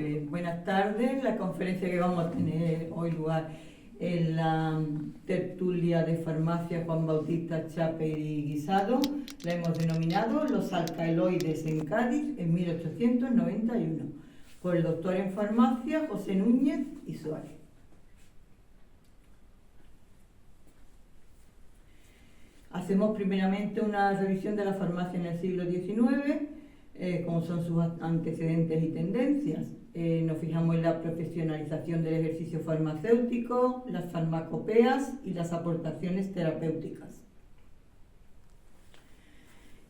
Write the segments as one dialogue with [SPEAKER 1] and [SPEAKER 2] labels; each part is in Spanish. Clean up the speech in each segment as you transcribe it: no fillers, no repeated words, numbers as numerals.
[SPEAKER 1] Pues buenas tardes. La conferencia que vamos a tener hoy lugar en la tertulia de farmacia Juan Bautista Chape y Guisado la hemos denominado Los alcaloides en Cádiz en 1891, por el doctor en farmacia José Núñez y Suárez. Hacemos primeramente una revisión de la farmacia en el siglo XIX, como son sus antecedentes y tendencias. Nos fijamos en la profesionalización del ejercicio farmacéutico, las farmacopeas y las aportaciones terapéuticas.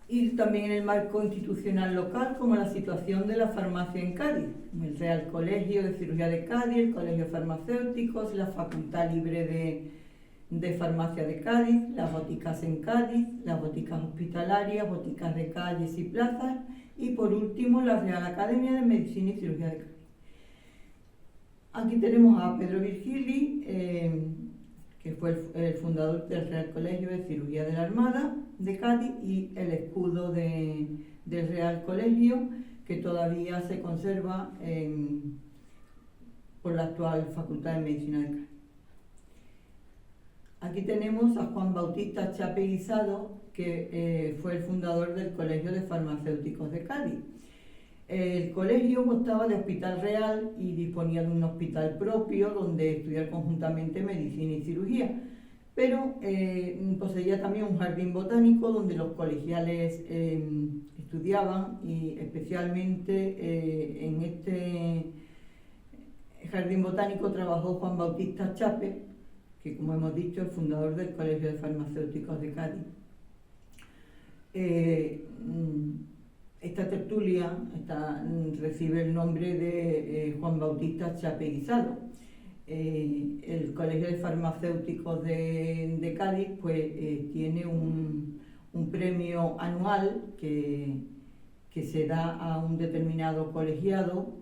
[SPEAKER 1] Y también en el marco institucional local, como la situación de la farmacia en Cádiz, el Real Colegio de Cirugía de Cádiz, el Colegio de Farmacéuticos, la Facultad Libre de Farmacia de Cádiz, las boticas en Cádiz, las boticas hospitalarias, boticas de calles y plazas, y por último la Real Academia de Medicina y Cirugía de Cádiz. Aquí tenemos a Pedro Virgili, que fue el fundador del Real Colegio de Cirugía de la Armada de Cádiz, y el escudo del Real Colegio, que todavía se conserva por la actual Facultad de Medicina de Cádiz. Aquí tenemos a Juan Bautista Chape y Guisado, que fue el fundador del Colegio de Farmacéuticos de Cádiz. El colegio constaba de hospital real y disponía de un hospital propio donde estudiar conjuntamente medicina y cirugía, pero poseía también un jardín botánico donde los colegiales estudiaban, y especialmente en este jardín botánico trabajó Juan Bautista Chape, que, como hemos dicho, es fundador del Colegio de Farmacéuticos de Cádiz. Esta tertulia recibe el nombre de Juan Bautista Chape y Guisado. El Colegio de Farmacéuticos de Cádiz pues, tiene un premio anual que se da a un determinado colegiado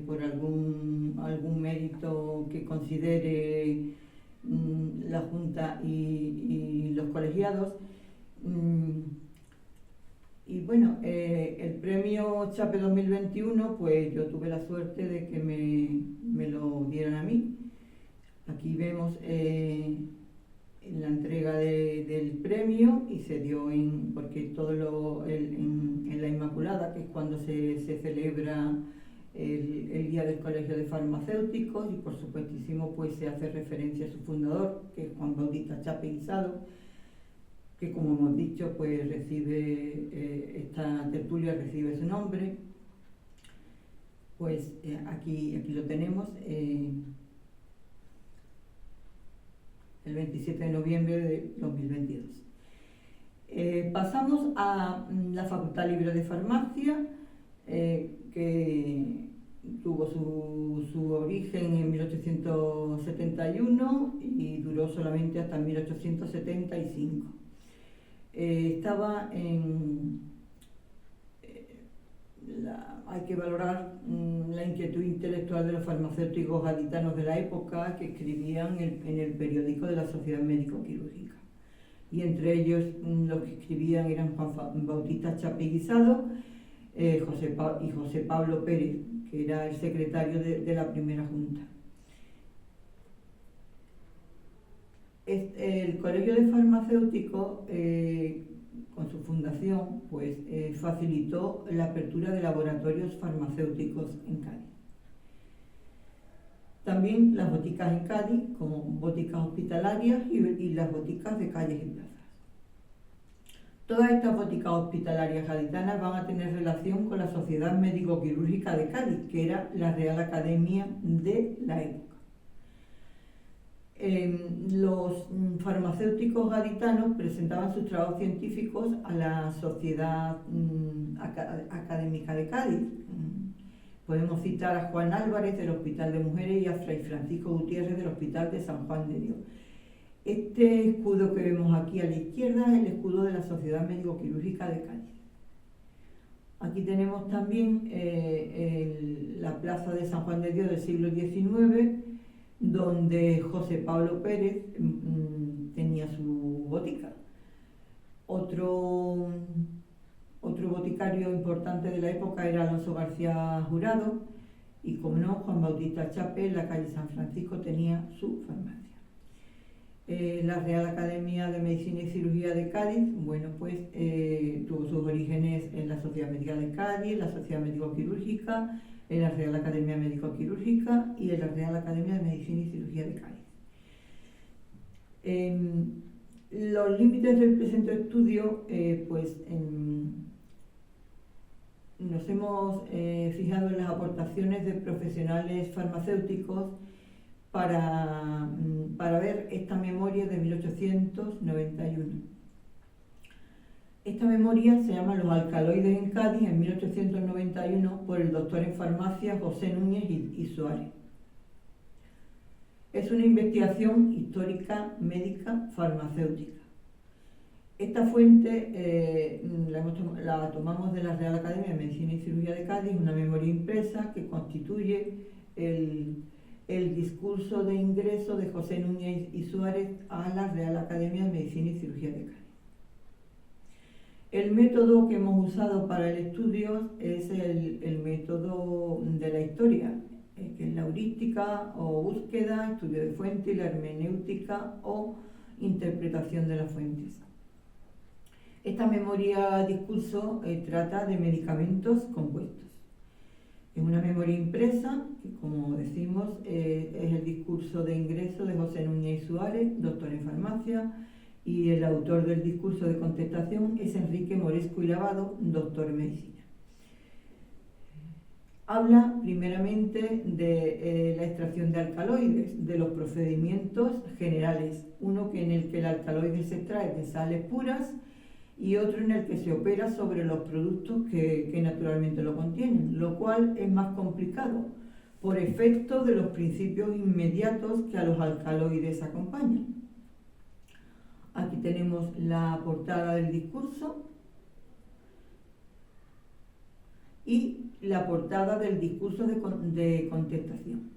[SPEAKER 1] por algún mérito que considere la Junta y los colegiados. Y bueno, el premio Chape 2021, pues yo tuve la suerte de que me lo dieran a mí. Aquí vemos la entrega del premio, y se dio porque todo en la Inmaculada, que es cuando se celebra el Día del Colegio de Farmacéuticos, y por supuestísimo pues se hace referencia a su fundador, que es Juan Bautista Chape y Guisado, que, como hemos dicho, pues esta tertulia recibe su nombre. Pues aquí lo tenemos, el 27 de noviembre de 2022. Pasamos a la Facultad Libre de Farmacia, que tuvo su origen en 1871 y duró solamente hasta 1875. Hay que valorar la inquietud intelectual de los farmacéuticos gaditanos de la época, que escribían en el periódico de la Sociedad Médico-Quirúrgica. Y entre ellos los que escribían eran Juan Bautista Chape y Guisado y José Pablo Pérez, que era el secretario de la primera junta. El Colegio de Farmacéuticos, con su fundación, pues facilitó la apertura de laboratorios farmacéuticos en Cádiz. También las boticas en Cádiz, como boticas hospitalarias y las boticas de calles y plazas. Todas estas boticas hospitalarias gaditanas van a tener relación con la Sociedad Médico-Quirúrgica de Cádiz, que era la Real Academia de la época. Los farmacéuticos gaditanos presentaban sus trabajos científicos a la Sociedad Académica de Cádiz. Podemos citar a Juan Álvarez del Hospital de Mujeres y a Fray Francisco Gutiérrez del Hospital de San Juan de Dios. Este escudo que vemos aquí a la izquierda es el escudo de la Sociedad Médico-Quirúrgica de Cádiz. Aquí tenemos también la plaza de San Juan de Dios del siglo XIX, donde José Pablo Pérez tenía su botica. Otro boticario importante de la época era Alonso García Jurado, Y como no, Juan Bautista Chape, en la calle San Francisco, tenía su farmacia. La Real Academia de Medicina y Cirugía de Cádiz, bueno, pues tuvo sus orígenes en la Sociedad Médica de Cádiz, la Sociedad Médico-Quirúrgica, en la Real Academia Médico-Quirúrgica y en la Real Academia de Medicina y Cirugía de Cádiz. Los límites del presente estudio, nos hemos fijado en las aportaciones de profesionales farmacéuticos para ver esta memoria de 1891. Esta memoria se llama Los alcaloides en Cádiz en 1891 por el doctor en farmacia José Núñez y Suárez. Es una investigación histórica, médica, farmacéutica. Esta fuente la tomamos de la Real Academia de Medicina y Cirugía de Cádiz, una memoria impresa que constituye el discurso de ingreso de José Núñez y Suárez a la Real Academia de Medicina y Cirugía de Cádiz. El método que hemos usado para el estudio es el método de la historia, que es la heurística o búsqueda, estudio de fuente, y la hermenéutica o interpretación de las fuentes. Esta memoria discurso trata de medicamentos compuestos. Es una memoria impresa, que como decimos es el discurso de ingreso de José Núñez y Suárez, doctor en farmacia, y el autor del discurso de contestación es Enrique Moresco y Lavado, doctor en medicina. Habla primeramente de la extracción de alcaloides, de los procedimientos generales, uno en el que el alcaloide se extrae de sales puras y otro en el que se opera sobre los productos que naturalmente lo contienen, lo cual es más complicado por efecto de los principios inmediatos que a los alcaloides acompañan. Aquí tenemos la portada del discurso y la portada del discurso de contestación.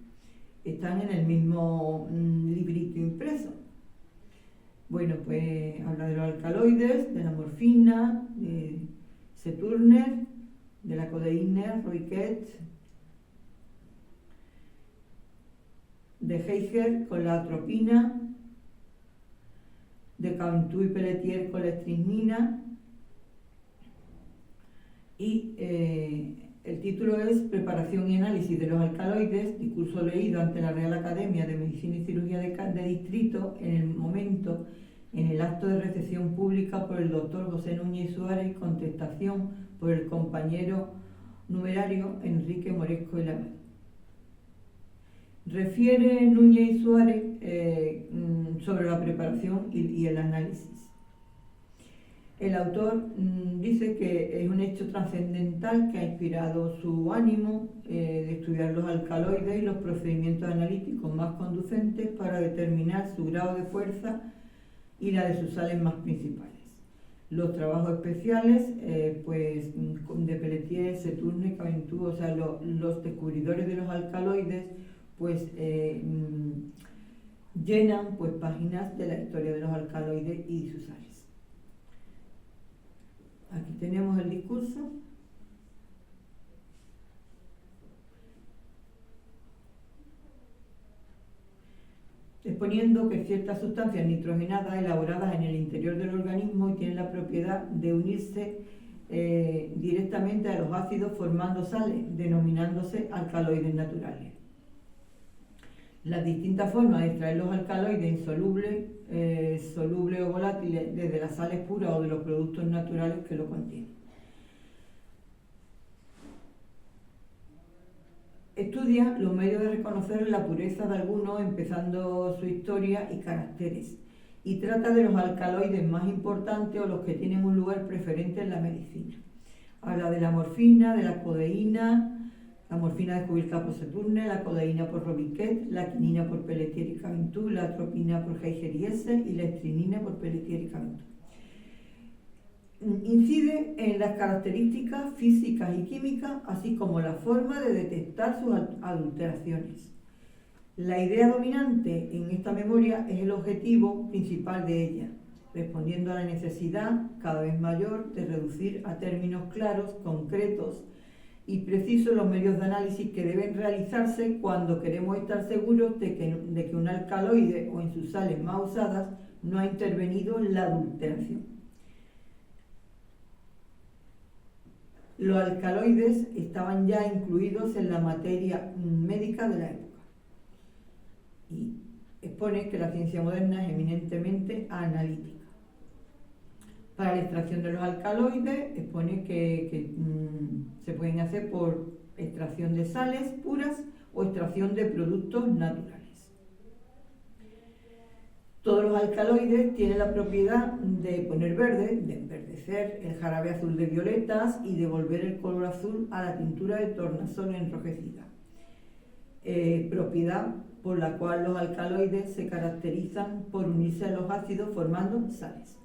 [SPEAKER 1] Están en el mismo librito impreso. Bueno, pues habla de los alcaloides, de la morfina, de Seturner, de la codeína, Roiquet, de Heiger con la atropina, de Cantú y Pelletier con la estrinina, y el título es Preparación y análisis de los alcaloides, discurso leído ante la Real Academia de Medicina y Cirugía de Distrito en el acto de recepción pública por el doctor José Núñez y Suárez y contestación por el compañero numerario Enrique Moresco y Lavado. Refiere Núñez y Suárez sobre la preparación y el análisis. El autor dice que es un hecho trascendental que ha inspirado su ánimo de estudiar los alcaloides y los procedimientos analíticos más conducentes para determinar su grado de fuerza y la de sus sales más principales. Los trabajos especiales, de Pelletier, Seturner, Caventú, o sea, los descubridores de los alcaloides, llenan páginas de la historia de los alcaloides y sus sales. Aquí tenemos el discurso. Exponiendo que ciertas sustancias nitrogenadas elaboradas en el interior del organismo tienen la propiedad de unirse directamente a los ácidos formando sales, denominándose alcaloides naturales. Las distintas formas de extraer los alcaloides insolubles, solubles o volátiles desde las sales puras o de los productos naturales que lo contienen. Estudia los medios de reconocer la pureza de algunos, empezando su historia y caracteres, y trata de los alcaloides más importantes o los que tienen un lugar preferente en la medicina. Habla de la morfina, de la codeína, la morfina descubierta por Seturner, la codeína por Robiquet, la quinina por Pelletier y Caventú, la atropina por Heiger y Hesse y la estrinina por Pelletier y Caventú. Incide en las características físicas y químicas, así como la forma de detectar sus adulteraciones. La idea dominante en esta memoria es el objetivo principal de ella, respondiendo a la necesidad cada vez mayor de reducir a términos claros, concretos y preciso los medios de análisis que deben realizarse cuando queremos estar seguros de que un alcaloide o en sus sales más usadas no ha intervenido en la adulteración. Los alcaloides estaban ya incluidos en la materia médica de la época y expone que la ciencia moderna es eminentemente analítica. Para la extracción de los alcaloides expone que se pueden hacer por extracción de sales puras o extracción de productos naturales. Todos los alcaloides tienen la propiedad de poner verde, de enverdecer el jarabe azul de violetas y devolver el color azul a la tintura de tornasol enrojecida. Propiedad por la cual los alcaloides se caracterizan por unirse a los ácidos formando sales.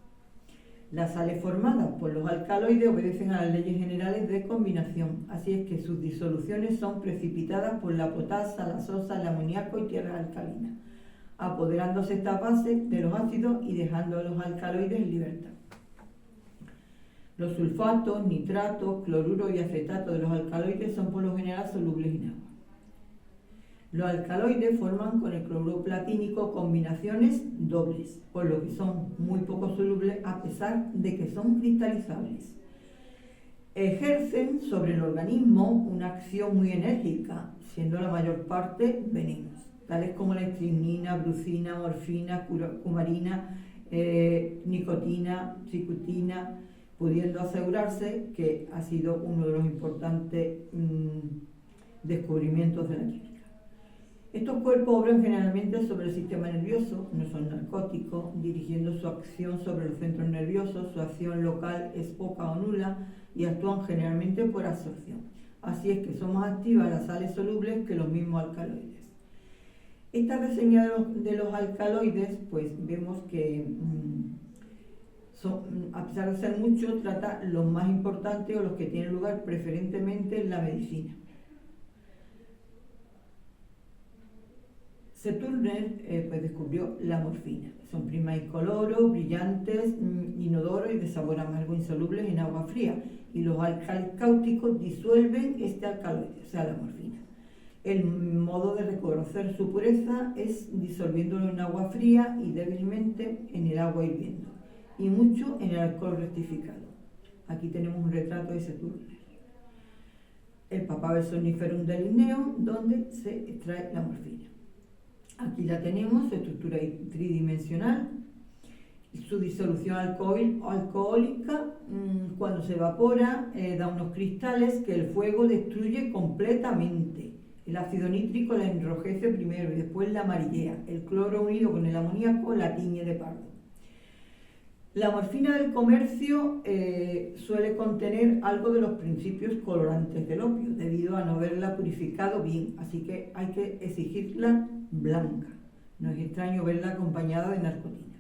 [SPEAKER 1] Las sales formadas por los alcaloides obedecen a las leyes generales de combinación, así es que sus disoluciones son precipitadas por la potasa, la sosa, el amoníaco y tierras alcalinas, apoderándose esta base de los ácidos y dejando a los alcaloides en libertad. Los sulfatos, nitratos, cloruro y acetato de los alcaloides son por lo general solubles en agua. Los alcaloides forman con el cloruro platínico combinaciones dobles, por lo que son muy poco solubles a pesar de que son cristalizables. Ejercen sobre el organismo una acción muy enérgica, siendo la mayor parte venenos, tales como la estrinina, brucina, morfina, cumarina, nicotina, cicutina, pudiendo asegurarse que ha sido uno de los importantes descubrimientos de la química. Estos cuerpos obran generalmente sobre el sistema nervioso, no son narcóticos, dirigiendo su acción sobre los centros nerviosos, su acción local es poca o nula y actúan generalmente por absorción. Así es que son más activas las sales solubles que los mismos alcaloides. Esta reseña de los alcaloides, pues vemos que a pesar de ser muchos, trata los más importantes o los que tienen lugar preferentemente en la medicina. Turner pues descubrió la morfina. Son primas incoloros, brillantes, inodoros y de sabor amargo insolubles en agua fría. Y los álcalis cáusticos disuelven este alcaloide, o sea, la morfina. El modo de reconocer su pureza es disolviéndolo en agua fría y débilmente en el agua hirviendo. Y mucho en el alcohol rectificado. Aquí tenemos un retrato de Turner. El Papaver somniferum de Linneo, donde se extrae la morfina. Aquí la tenemos, su estructura tridimensional, su disolución alcohólica, cuando se evapora, da unos cristales que el fuego destruye completamente. El ácido nítrico la enrojece primero y después la amarillea. El cloro unido con el amoníaco la tiñe de pardo. La morfina del comercio suele contener algo de los principios colorantes del opio, debido a no haberla purificado bien, así que hay que exigirla blanca. No es extraño verla acompañada de narcotina.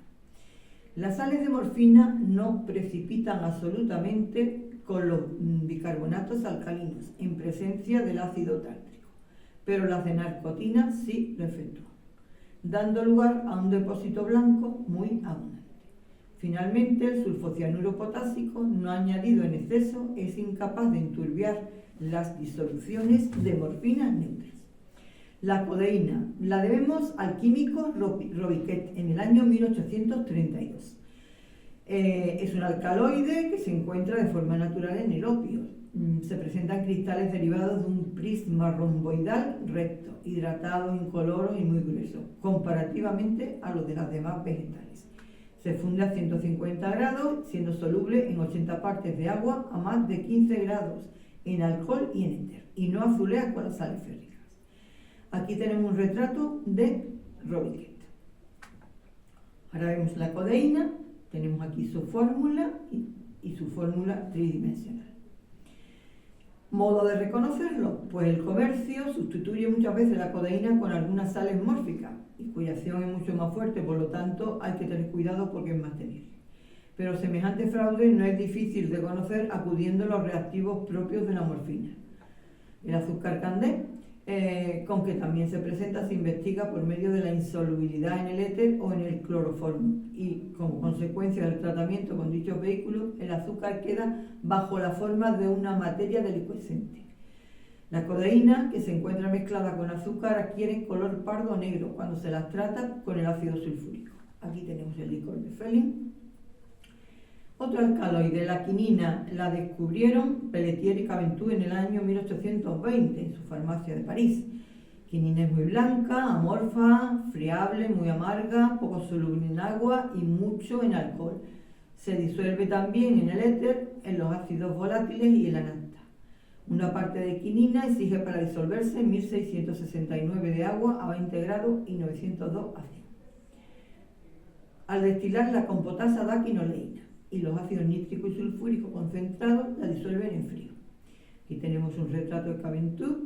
[SPEAKER 1] Las sales de morfina no precipitan absolutamente con los bicarbonatos alcalinos en presencia del ácido tártrico, pero las de narcotina sí lo efectúan, dando lugar a un depósito blanco muy abundante. Finalmente, el sulfocianuro potásico, no añadido en exceso, es incapaz de enturbiar las disoluciones de morfina neutras. La codeína la debemos al químico Robiquet en el año 1832. Es un alcaloide que se encuentra de forma natural en el opio. Se presentan cristales derivados de un prisma romboidal recto, hidratado, incoloro y muy grueso, comparativamente a los de las demás vegetales. Se funde a 150 grados, siendo soluble en 80 partes de agua a más de 15 grados, en alcohol y en éter, y no azulea con las sales férricas. Aquí tenemos un retrato de Robiquet. Ahora vemos la codeína, tenemos aquí su fórmula y su fórmula tridimensional. Modo de reconocerlo, pues el comercio sustituye muchas veces la codeína con algunas sales mórficas, y cuya acción es mucho más fuerte, por lo tanto hay que tener cuidado porque es más temible. Pero semejante fraude no es difícil de conocer acudiendo a los reactivos propios de la morfina. El azúcar candé, con que también se presenta, se investiga por medio de la insolubilidad en el éter o en el cloroformo, y como consecuencia del tratamiento con dichos vehículos, el azúcar queda bajo la forma de una materia delicuescente. La codeína, que se encuentra mezclada con azúcar, adquiere color pardo o negro cuando se las trata con el ácido sulfúrico. Aquí tenemos el licor de Fehling. Otro alcaloide, la quinina, la descubrieron Pelletier y Caventou en el año 1820 en su farmacia de París. Quinina es muy blanca, amorfa, friable, muy amarga, poco soluble en agua y mucho en alcohol. Se disuelve también en el éter, en los ácidos volátiles y en la nafta. Una parte de quinina exige para disolverse 1669 de agua a 20 grados y 902 a 100. Al destilar, la compotasa da quinoleína y los ácidos nítrico y sulfúrico concentrados la disuelven en frío. Aquí tenemos un retrato de Caventou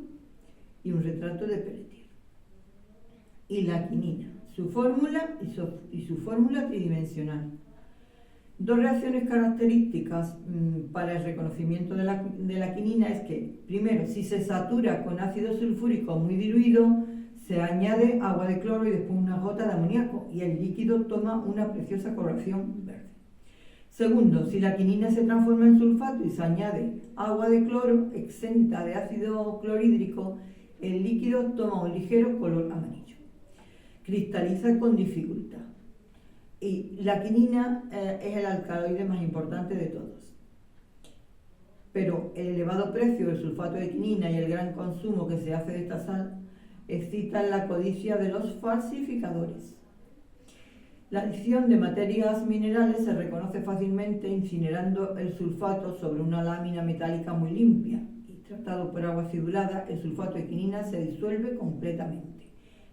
[SPEAKER 1] y un retrato de Pelletier. Y la quinina, su fórmula y su fórmula tridimensional. Dos reacciones características para el reconocimiento de la quinina es que, primero, si se satura con ácido sulfúrico muy diluido, se añade agua de cloro y después una gota de amoníaco y el líquido toma una preciosa coloración verde. Segundo, si la quinina se transforma en sulfato y se añade agua de cloro exenta de ácido clorhídrico, el líquido toma un ligero color amarillo. Cristaliza con dificultad. Y la quinina es el alcaloide más importante de todos. Pero el elevado precio del sulfato de quinina y el gran consumo que se hace de esta sal excitan la codicia de los falsificadores. La adición de materias minerales se reconoce fácilmente incinerando el sulfato sobre una lámina metálica muy limpia y tratado por agua acidulada, el sulfato de quinina se disuelve completamente,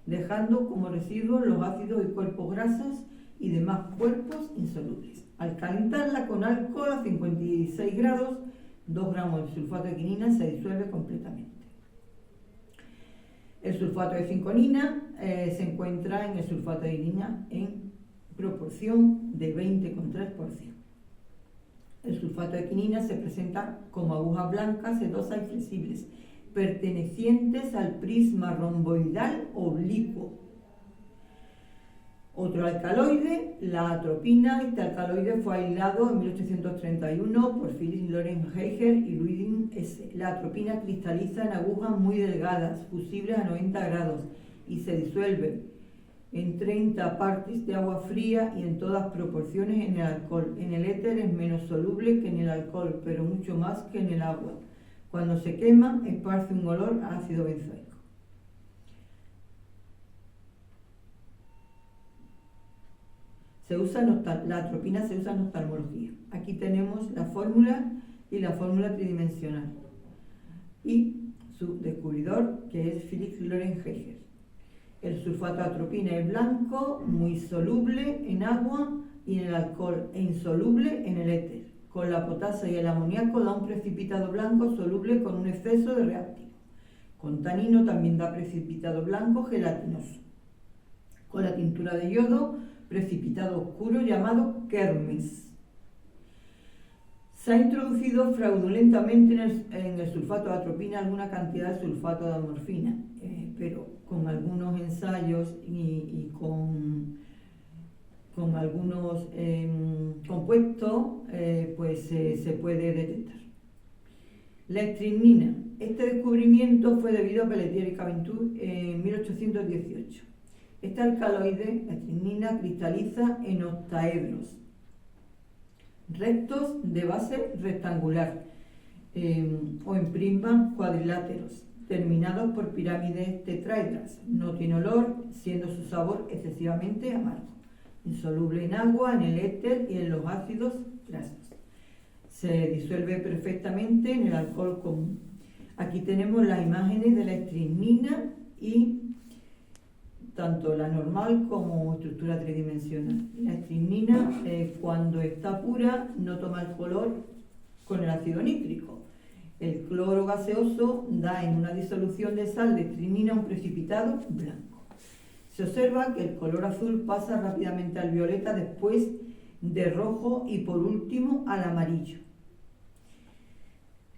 [SPEAKER 1] dejando como residuos los ácidos y cuerpos grasos y demás cuerpos insolubles. Al calentarla con alcohol a 56 grados, 2 gramos de sulfato de quinina se disuelve completamente. El sulfato de cinconina se encuentra en el sulfato de quinina en proporción de 20,3%. El sulfato de quinina se presenta como agujas blancas, sedosas y flexibles, pertenecientes al prisma romboidal oblicuo. Otro alcaloide, la atropina. Este alcaloide fue aislado en 1831 por Philipp Lorenz Heiger y Ludwig S. La atropina cristaliza en agujas muy delgadas, fusibles a 90 grados y se disuelve en 30 partes de agua fría y en todas proporciones en el alcohol. En el éter es menos soluble que en el alcohol, pero mucho más que en el agua. Cuando se quema, esparce un olor a ácido benzoico. La atropina se usa en oftalmología. Aquí tenemos la fórmula y la fórmula tridimensional. Y su descubridor, que es Philipp Lorenz Heiger. El sulfato de atropina es blanco, muy soluble en agua y en el alcohol, e insoluble en el éter. Con la potasa y el amoníaco da un precipitado blanco soluble con un exceso de reactivo. Con tanino también da precipitado blanco gelatinoso. Con la tintura de yodo, precipitado oscuro llamado kermes. Se ha introducido fraudulentamente en el sulfato de atropina alguna cantidad de sulfato de amorfina, pero con algunos ensayos y con algunos compuestos se puede detectar. La estrimnina. Este descubrimiento fue debido a Pelletier y Caventou en 1818. Este alcaloide, la estrimnina, cristaliza en octaedros rectos de base rectangular o en prismas cuadriláteros terminados por pirámides tetraedras. No tiene olor, siendo su sabor excesivamente amargo. Insoluble en agua, en el éter y en los ácidos grasos. Se disuelve perfectamente en el alcohol común. Aquí tenemos las imágenes de la estrimnina y tanto la normal como estructura tridimensional. La estrimnina, cuando está pura, no toma el color con el ácido nítrico. El cloro gaseoso da en una disolución de sal de estrimnina un precipitado blanco. Se observa que el color azul pasa rápidamente al violeta, después de rojo y por último al amarillo.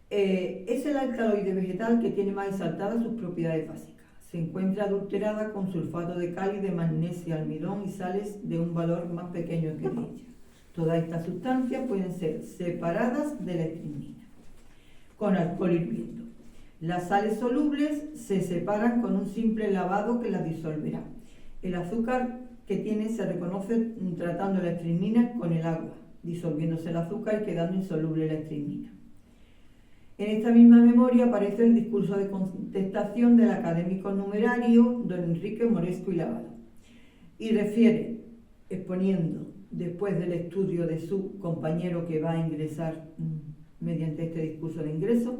[SPEAKER 1] Es el alcaloide vegetal que tiene más exaltadas sus propiedades básicas. Se encuentra adulterada con sulfato de cal, de magnesio, almidón y sales de un valor más pequeño que ella. Todas estas sustancias pueden ser separadas de la estrimnina con alcohol hirviendo. Las sales solubles se separan con un simple lavado que las disolverá. El azúcar que tiene se reconoce tratando la estrimina con el agua, disolviéndose el azúcar y quedando insoluble la estrimina. En esta misma memoria aparece el discurso de contestación del académico numerario don Enrique Moresco y Lavado, y refiere, exponiendo, después del estudio de su compañero que va a ingresar mediante este discurso de ingreso,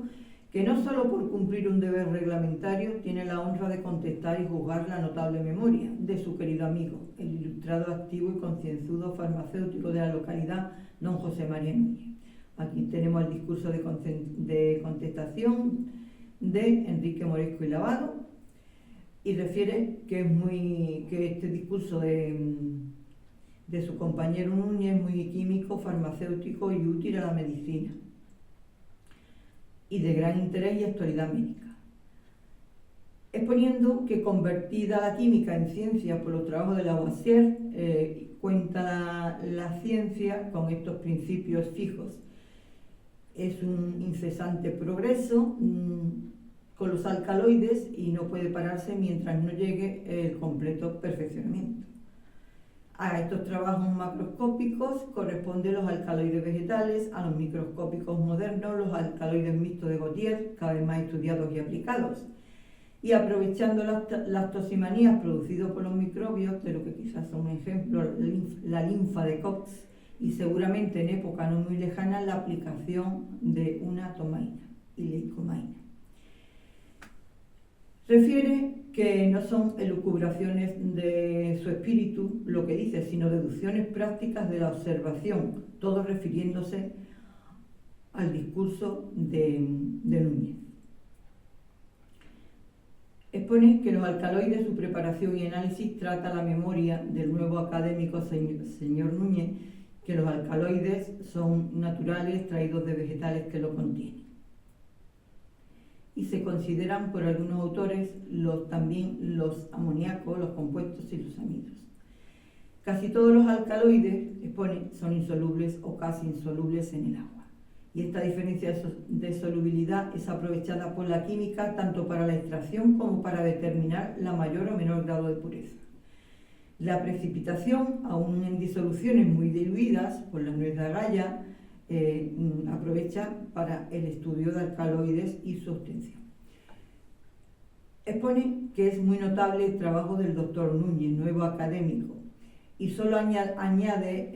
[SPEAKER 1] que no solo por cumplir un deber reglamentario tiene la honra de contestar y juzgar la notable memoria de su querido amigo, el ilustrado, activo y concienzudo farmacéutico de la localidad, don José María Núñez. Aquí tenemos el discurso de contestación de Enrique Moresco y Lavado, y refiere que este discurso de su compañero Núñez es muy químico, farmacéutico y útil a la medicina, y de gran interés y actualidad médica, exponiendo que convertida la química en ciencia por los trabajos de Lavoisier, cuenta la ciencia con estos principios fijos. Es un incesante progreso con los alcaloides y no puede pararse mientras no llegue el completo perfeccionamiento. A estos trabajos macroscópicos corresponden los alcaloides vegetales, a los microscópicos modernos los alcaloides mixtos de Gautier, cada vez más estudiados y aplicados. Y aprovechando las toximanías producidas por los microbios, de lo que quizás son un ejemplo, la linfa de Koch, y seguramente en época no muy lejana la aplicación de una tomaina y leicomaina. Refiere que no son elucubraciones de su espíritu lo que dice, sino deducciones prácticas de la observación, todo refiriéndose al discurso de Núñez. Expone que los alcaloides, su preparación y análisis trata la memoria del nuevo académico señor Núñez, que los alcaloides son naturales, traídos de vegetales que lo contienen. Y se consideran por algunos autores también los amoníacos, los compuestos y los amidos. Casi todos los alcaloides, expone, son insolubles o casi insolubles en el agua. Y esta diferencia de solubilidad es aprovechada por la química tanto para la extracción como para determinar la mayor o menor grado de pureza. La precipitación, aún en disoluciones muy diluidas por la nuez de agalla, aprovecha para el estudio de alcaloides y su obtención. Expone que es muy notable el trabajo del doctor Núñez, nuevo académico, y solo añade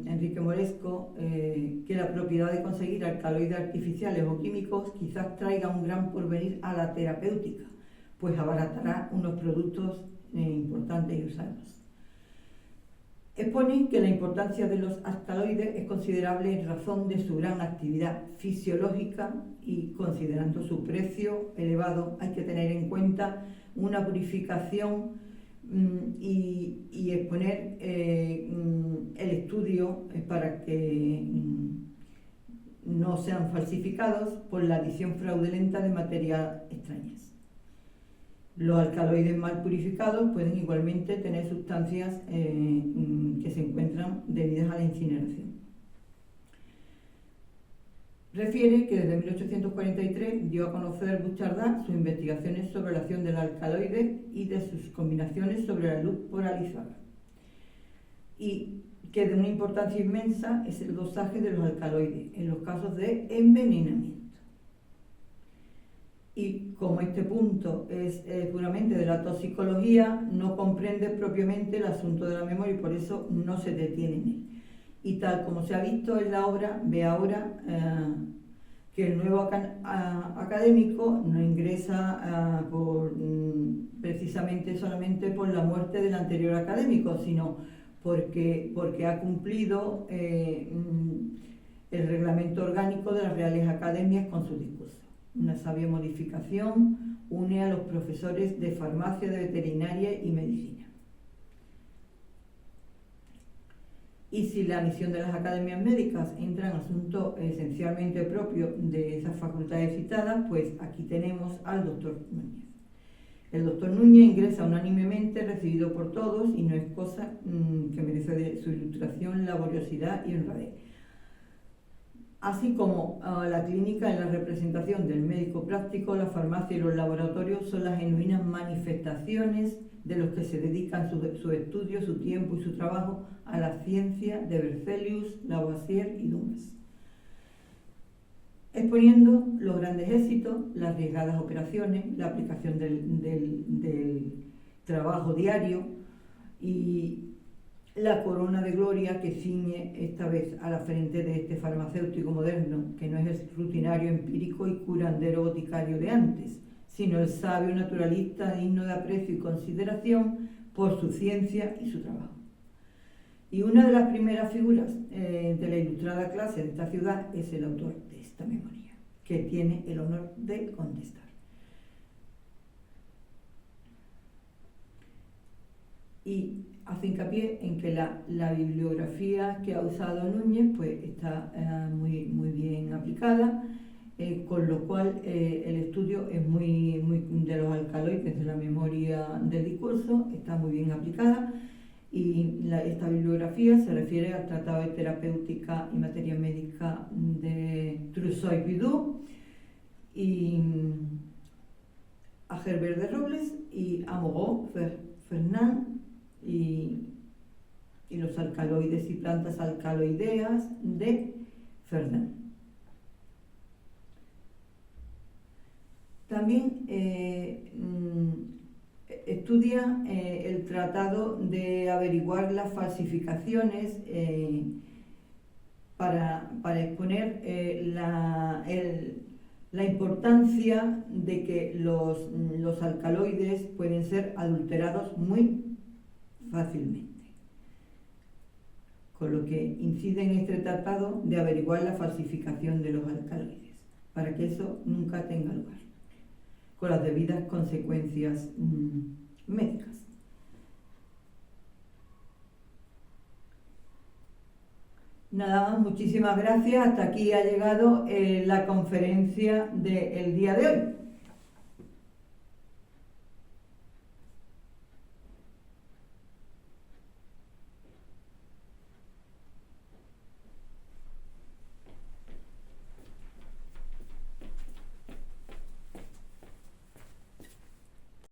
[SPEAKER 1] Enrique Moresco que la propiedad de conseguir alcaloides artificiales o químicos quizás traiga un gran porvenir a la terapéutica, pues abaratará unos productos importantes y usados. Expone que la importancia de los alcaloides es considerable en razón de su gran actividad fisiológica y considerando su precio elevado hay que tener en cuenta una purificación y exponer el estudio para que no sean falsificados por la adición fraudulenta de material extrañas. Los alcaloides mal purificados pueden igualmente tener sustancias que se encuentran debidas a la incineración. Refiere que desde 1843 dio a conocer Bouchardin sus investigaciones sobre la acción del alcaloide y de sus combinaciones sobre la luz polarizada. Y que de una importancia inmensa es el dosaje de los alcaloides en los casos de envenenamiento. Y como este punto es puramente de la toxicología, no comprende propiamente el asunto de la memoria y por eso no se detiene en él. Y tal como se ha visto en la obra, ve ahora que el nuevo académico no ingresa precisamente solamente por la muerte del anterior académico, sino porque ha cumplido el reglamento orgánico de las Reales Academias con su discurso. Una sabia modificación une a los profesores de farmacia, de veterinaria y medicina. Y si la misión de las academias médicas entra en asunto esencialmente propio de esas facultades citadas, pues aquí tenemos al doctor Núñez. El doctor Núñez ingresa unánimemente, recibido por todos, y no es cosa que merece de su ilustración, laboriosidad y honradez. así como la clínica en la representación del médico práctico, la farmacia y los laboratorios son las genuinas manifestaciones de los que se dedican su estudio, su tiempo y su trabajo a la ciencia de Berzelius, Lavoisier y Dumas, exponiendo los grandes éxitos, las arriesgadas operaciones, la aplicación del trabajo diario y la corona de gloria que ciñe esta vez a la frente de este farmacéutico moderno, que no es el rutinario empírico y curandero boticario de antes, sino el sabio naturalista digno de aprecio y consideración por su ciencia y su trabajo. Y una de las primeras figuras de la ilustrada clase de esta ciudad es el autor de esta memoria, que tiene el honor de contestar. Y hace hincapié en que la bibliografía que ha usado Núñez pues está muy bien aplicada, con lo cual el estudio es muy de los alcaloides de la memoria del discurso, está muy bien aplicada, y esta bibliografía se refiere al Tratado de Terapéutica y Materia Médica de Trousseau-Bidou, y a Herbert de Robles y a Moreau Fernand, y los alcaloides y plantas alcaloideas de Fernand. También estudia el tratado de averiguar las falsificaciones para exponer la importancia de que los alcaloides pueden ser adulterados muy fácilmente, con lo que incide en este tratado de averiguar la falsificación de los alcaloides, para que eso nunca tenga lugar, con las debidas consecuencias médicas. Nada más, muchísimas gracias. Hasta aquí ha llegado la conferencia del día de hoy.